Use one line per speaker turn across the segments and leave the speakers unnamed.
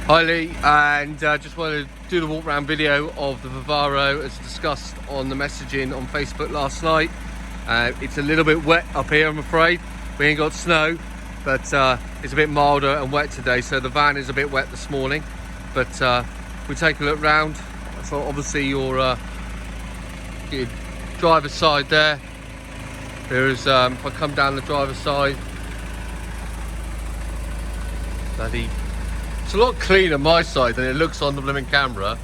Hi Lee, and just wanted to do the walk around video of the Vivaro as discussed on the messaging on Facebook last night. It's a little bit wet up here, I'm afraid. We ain't got snow, but it's a bit milder and wet today, so the van is a bit wet this morning. But we take a look round. So obviously your driver's side there. There is, if I come down the driver's side, it's a lot cleaner my side than it looks on the blooming camera.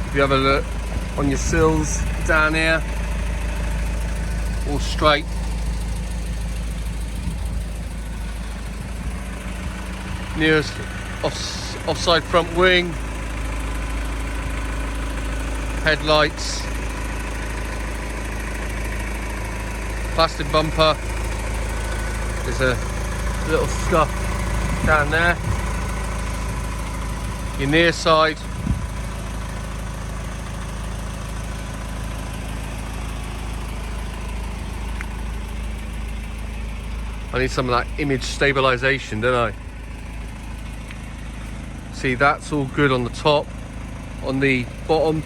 If you have a look on your sills down here, all straight. Nearest offside front wing, headlights, plastic bumper. There's a little scuff down there. Your near side. I need some of that image stabilization, don't I? See, that's all good on the top. On the bottom,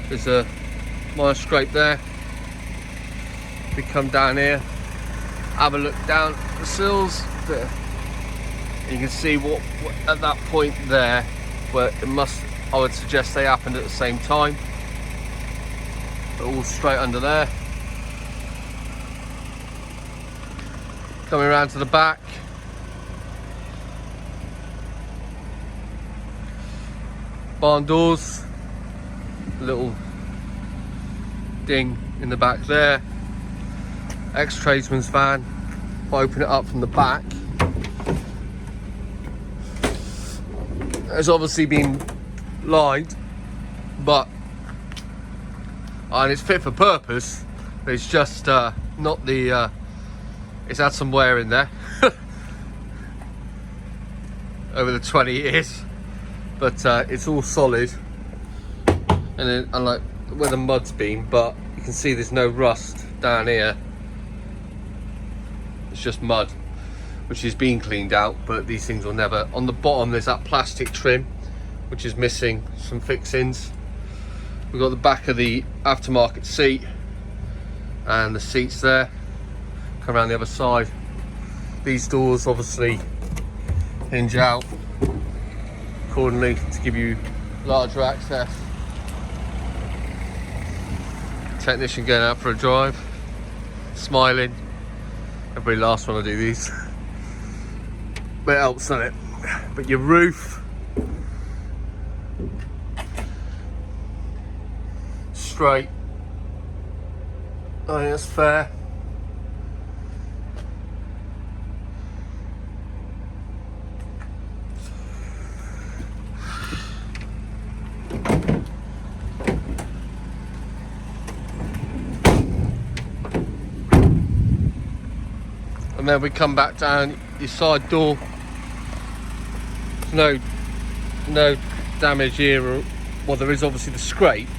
there's a minor scrape there. We come down here, have a look down at the sills there. You can see what at that point there, where it must, I would suggest they happened at the same time. They're all straight under there. Coming around to the back. Barn doors, little ding in the back there. Ex-tradesman's van. If I open it up from the back, it's obviously been lined, but and it's fit for purpose. But it's just not the. It's had some wear in there over the 20 years. But it's all solid, and then unlike where the mud's been, but you can see there's no rust down here. It's just mud, which is being cleaned out, but these things will never. On the bottom there's that plastic trim which is missing some fixings. We've got the back of the aftermarket seat and the seats there. Come around the other side. These doors obviously hinge out accordingly to give you larger access. Technician going out for a drive, smiling. Everybody laughs when I do these, but it helps, doesn't it? But your roof, straight. I think that's fair. And then we come back down your side door. No damage here. Well, there is obviously the scrape,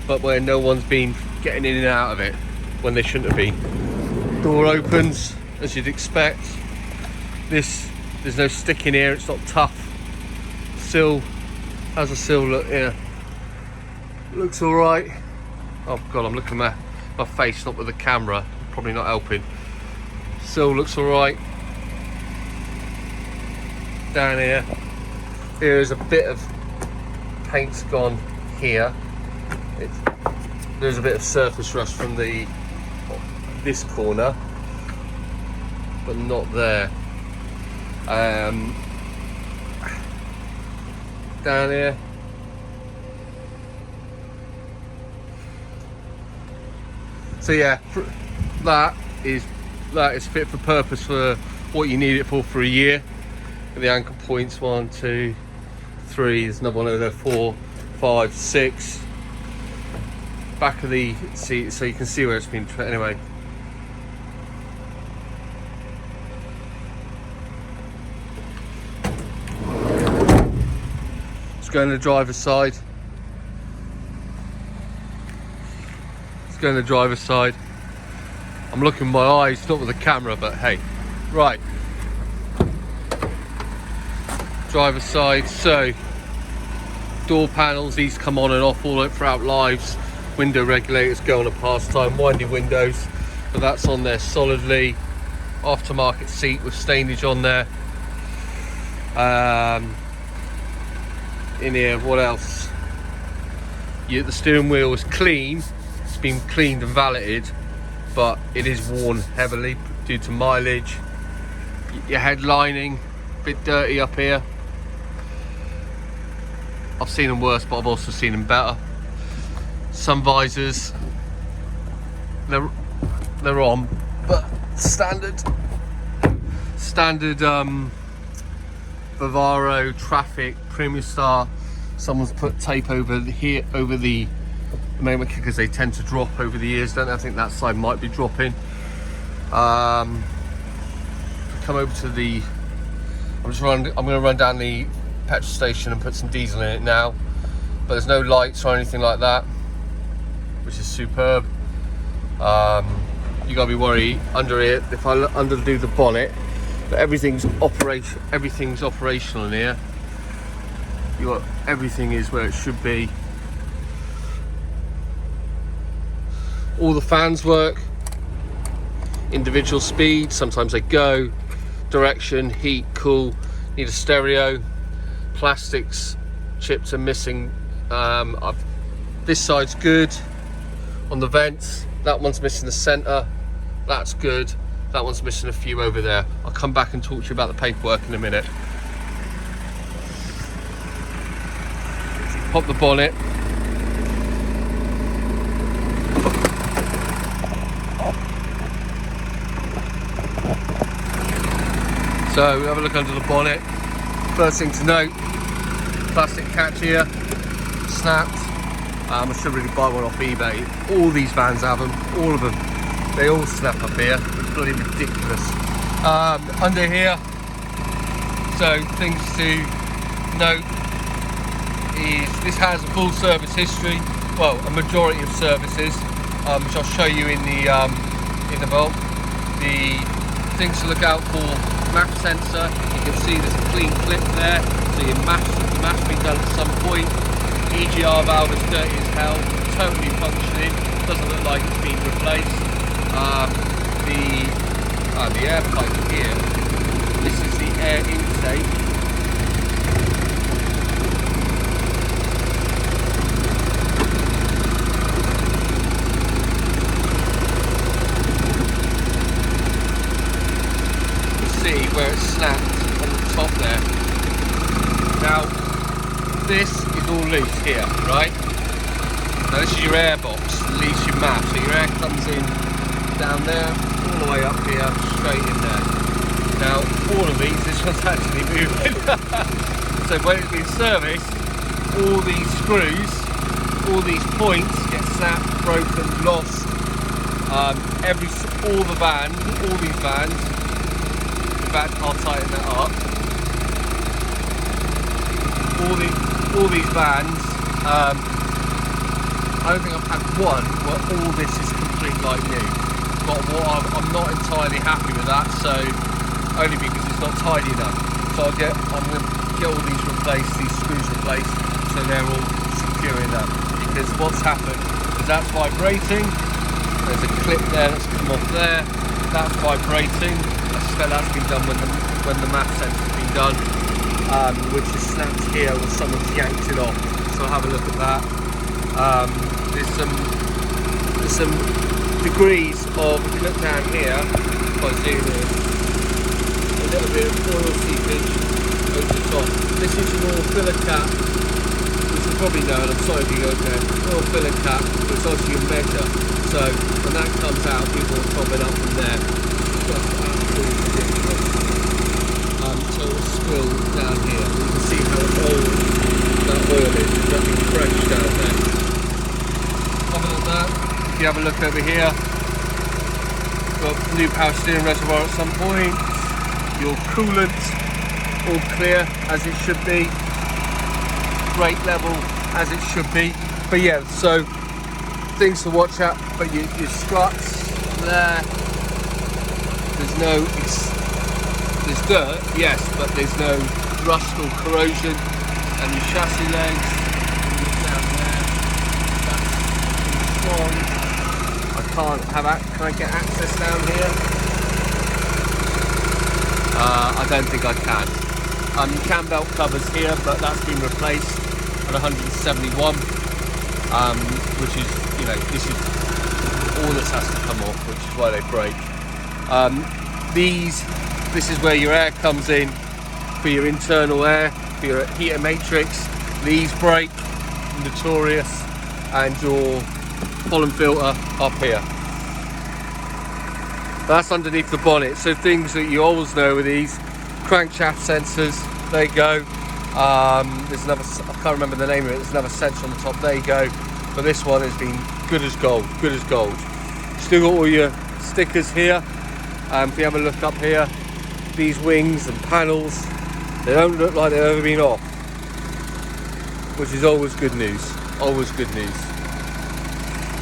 but where no one's been getting in and out of it when they shouldn't have been. Door opens as you'd expect. There's no stick in here. It's not tough. Sill, how's the sill look here? Looks all right. Oh God, I'm looking at my face, not with the camera. Probably not helping. Sill looks alright. Down here, there's a bit of paint's gone here. There's a bit of surface rust from this corner, but not there. Down here, so yeah, that is fit for purpose for what you need it for a year. The anchor points, 1, 2, 3. There's another one over there, 4, 5, 6. Back of the seat, so you can see where it's been. Anyway, let's go on the driver's side. Let's go on the driver's side. I'm looking with my eyes, not with the camera, but hey. Right. Driver's side, so door panels, these come on and off all throughout lives. Window regulators go on a pastime, windy windows, but that's on there solidly. Aftermarket seat with stainage on there. In here, what else? The steering wheel is clean. It's been cleaned and valeted, but it is worn heavily due to mileage. Your head lining, a bit dirty up here. I've seen them worse, but I've also seen them better. Sun visors, they're on, but standard Vivaro traffic Premium Star. Someone's put tape over here over the moment because they tend to drop over the years, don't they? I think that side might be dropping. Come over to the. I'm going to run down the petrol station and put some diesel in it now, but there's no lights or anything like that, which is superb. You gotta be worried under here if I undo the bonnet, but everything's operational in here. Everything is where it should be. All the fans work, individual speed, sometimes they go, direction, heat, cool, need a stereo, plastics, chips are missing. This side's good on the vents, that one's missing the centre, that's good, that one's missing a few over there. I'll come back and talk to you about the paperwork in a minute. Pop the bonnet. So we have a look under the bonnet. First thing to note, plastic catch here, snapped. I should really buy one off eBay. All these vans have them, all of them. They all snap up here, it's bloody ridiculous. Under here, so things to note is this has a full service history, well, a majority of services, which I'll show you in the vault. The things to look out for: map sensor. You can see there's a clean clip there, so your map's been done at some point. EGR valve is dirty as hell, totally functioning, doesn't look like it's been replaced. The air pipe here, this is the air intake. See where it's snapped on the top there. Now this is all loose here, right? Now this is your air box, release your map, so your air comes in down there, all the way up here, straight in there. Now all of these, this one's actually moving. So when it's been serviced, all these screws, all these points get snapped, broken, lost. All these vans, I'll tighten that up. All these vans, I don't think I've had one where all this is complete like new. But I'm not entirely happy with that, so only because it's not tidy enough. So I'm going to get all these replaced, these screws replaced, so they're all secure enough. Because what's happened is that's vibrating. There's a clip there that's come off there. That's vibrating. That's been done when the map sensor's been done, which is snapped here or someone's yanked it off. So I'll have a look at that. There's some degrees of, if you look down here, if I zoom in, a little bit of oil seepage over the top. This is your oil filler cap, which you probably know, and I'm sorry if you go there. Oil filler cap, which obviously you measure. So when that comes out, people will top it up from there. Just absolutely ridiculous. So it'll spill down here. You can see how old that oil is. There's nothing fresh down there. Other than that, if you have a look over here, got new power steering reservoir at some point. Your coolant all clear as it should be. Brake level as it should be. But yeah, so things to watch out, but your struts there, there's dirt, yes, but there's no rust or corrosion. And your chassis legs, down there, that's strong. Can I get access down here? I don't think I can. Your cam belt covers here, but that's been replaced at 171, which is, this is all this has to come off, which is why they break. This is where your air comes in for your internal air, for your heater matrix. These break, notorious, and your pollen filter up here. That's underneath the bonnet. So things that you always know with these crankshaft sensors, there you go. There's another, I can't remember the name of it, there's another sensor on the top, there you go. But this one has been good as gold, good as gold. Still got all your stickers here. If you have a look up here, these wings and panels, they don't look like they've ever been off, which is always good news, always good news.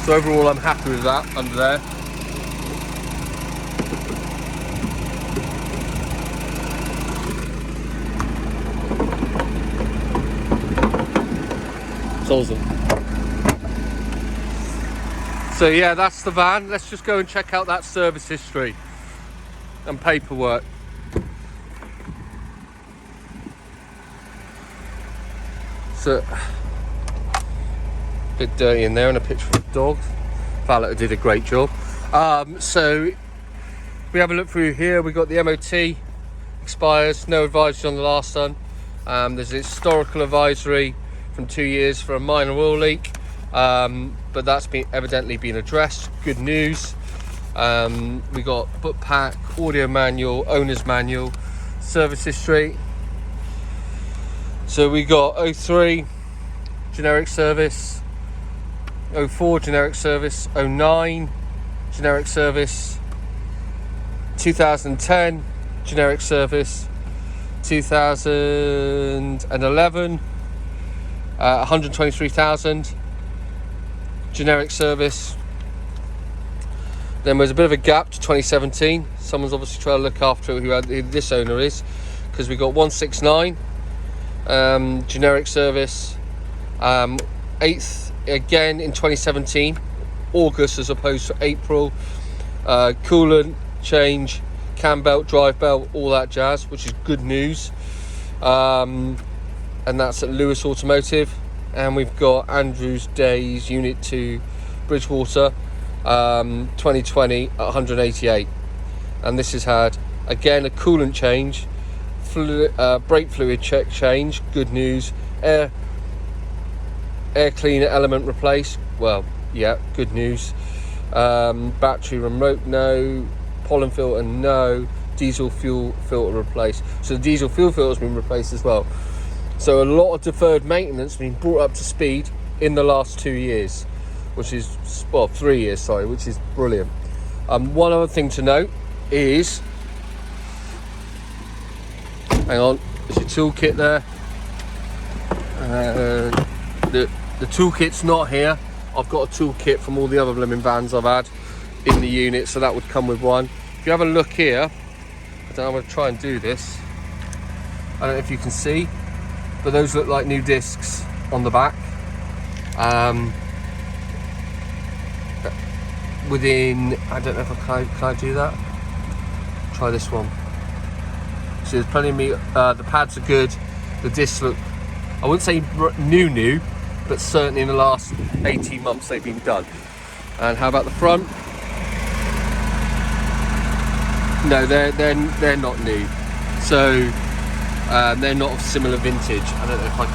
So overall I'm happy with that under there. It's awesome. So yeah, that's the van. Let's just go and check out that service history and paperwork. So, a bit dirty in there, and a picture of the dog. Valet did a great job. So we have a look through here. We got the MOT expires, no advisory on the last one. There's a historical advisory from 2 years for a minor oil leak, but that's evidently been addressed. Good news. We got book pack, audio manual, owner's manual, service history. So we got 03 generic service, 04 generic service, 09 generic service, 2010 generic service, 2011 123,000 generic service. Then there's a bit of a gap to 2017. Someone's obviously trying to look after who this owner is, because we got 169 generic service, 8th again in 2017, August as opposed to April. Coolant change, cam belt, drive belt, all that jazz, which is good news. And that's at Lewis Automotive. And we've got Andrews Days Unit 2 Bridgewater, 2020 at 188. And this has had again a coolant change, brake fluid check change, good news. Air cleaner element replaced, well, yeah, good news. Battery remote, no. Pollen filter, no. Diesel fuel filter replaced. So the diesel fuel filter has been replaced as well. So a lot of deferred maintenance has been brought up to speed in the last 2 years, which is, well, 3 years, sorry, which is brilliant. One other thing to note is, hang on, there's your toolkit there. The toolkit's not here. I've got a toolkit from all the other blooming vans I've had in the unit, so that would come with one. If you have a look here, I don't know, I'm going to try and do this. I don't know if you can see, but those look like new discs on the back. Within, I don't know if can I do that? Try this one. So there's plenty of meat. The pads are good. The discs look, I wouldn't say new, but certainly in the last 18 months they've been done. And how about the front? No, they're not new. So they're not of similar vintage. I don't know if I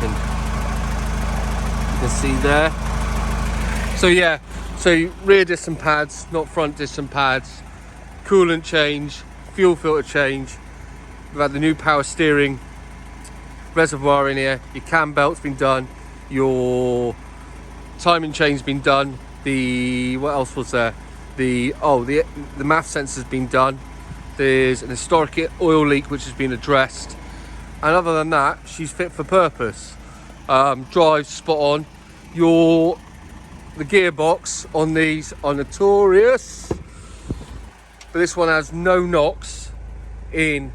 can see there. So yeah, so rear disc and pads, not front disc and pads. Coolant change, fuel filter change. We've had the new power steering reservoir in here. Your cam belt's been done. Your timing chain's been done. What else was there? The MAF sensor's been done. There's an historic oil leak which has been addressed. And other than that, she's fit for purpose. Drives spot on. Your the gearbox on these are notorious, but this one has no knocks in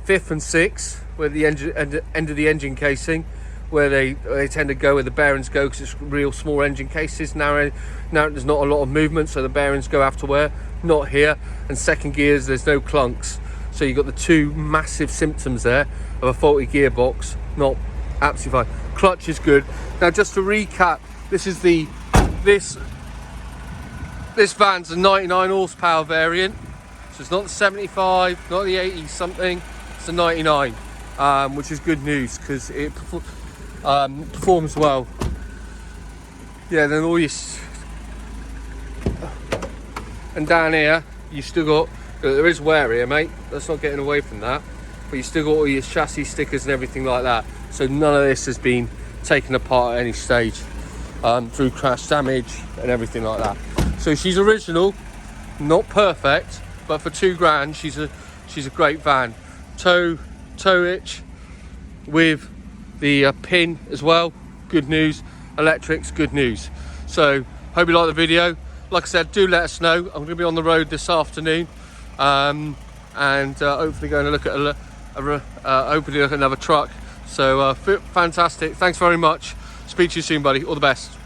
5th and 6th, where the end of the engine casing, where they tend to go where the bearings go, because it's real small engine cases. Now there's not a lot of movement, so the bearings go afterware. Not here. And second gears, there's no clunks. So you've got the two massive symptoms there of a faulty gearbox. Not absolutely fine. Clutch is good. Now, just to recap, this van's a 99 horsepower variant. So it's not the 75, not the 80 something. It's a 99, which is good news because it performs well. Yeah, then all your and down here you still got, there is wear here, mate, that's not getting away from that, but you still got all your chassis stickers and everything like that. So none of this has been taken apart at any stage through crash damage and everything like that. So she's original, not perfect, but for £2,000 she's a great van. Tow hitch with the pin as well, good news. Electrics, good news. So hope you like the video. Like I said, do let us know. I'm going to be on the road this afternoon, and hopefully going to look at hopefully look at another truck. So fantastic. Thanks very much. Speak to you soon, buddy. All the best.